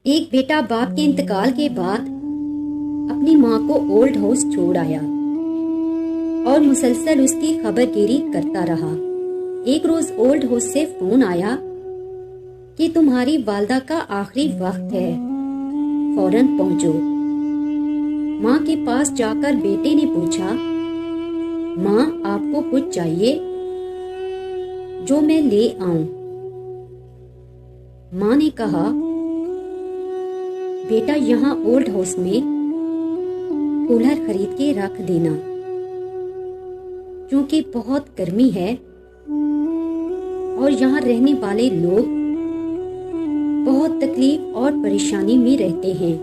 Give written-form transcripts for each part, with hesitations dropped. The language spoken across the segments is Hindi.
एक बेटा बाप के इंतकाल के बाद अपनी माँ को ओल्ड हाउस छोड़ आया और मुसलसल उसकी खबरगिरी करता रहा। एक रोज ओल्ड हाउस से फोन आया कि तुम्हारी वालदा का आखिरी वक्त है, फौरन पहुंचो। माँ के पास जाकर बेटे ने पूछा, माँ आपको कुछ चाहिए जो मैं ले आऊं? माँ ने कहा, बेटा यहाँ ओल्ड हाउस में कूलर खरीद के रख देना, क्योंकि बहुत गर्मी है और यहाँ रहने वाले लोग बहुत तकलीफ और परेशानी में रहते हैं।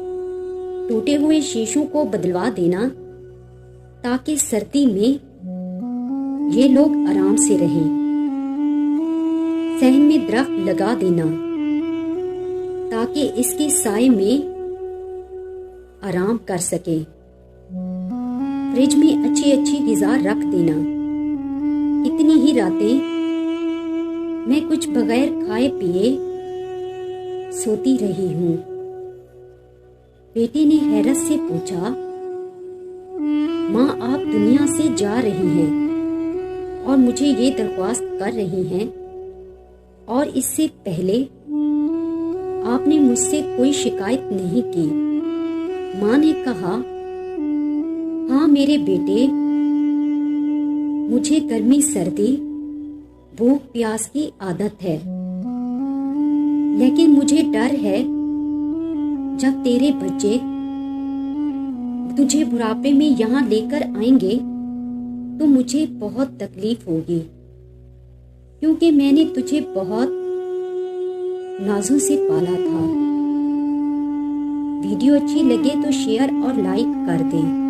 टूटे हुए शीशों को बदलवा देना ताकि सर्दी में ये लोग आराम से रहें। सहन में दरख्त लगा देना ताकि इसके साए में आराम कर सके। फ्रिज में अच्छी अच्छी ग़िज़ा रख देना। इतनी ही रातें मैं कुछ बगैर खाए पिए सोती रही हूँ। बेटे ने हैरत से पूछा, माँ आप दुनिया से जा रही हैं और मुझे ये दरख्वास्त कर रही हैं, और इससे पहले आपने मुझसे कोई शिकायत नहीं की। माँ ने कहा, हाँ मेरे बेटे, मुझे गर्मी सर्दी भूख प्यास की आदत है, लेकिन मुझे डर है जब तेरे बच्चे तुझे बुढ़ापे में यहाँ लेकर आएंगे तो मुझे बहुत तकलीफ होगी, क्योंकि मैंने तुझे बहुत नाज़ों से पाला था। वीडियो अच्छी लगे तो शेयर और लाइक कर दें।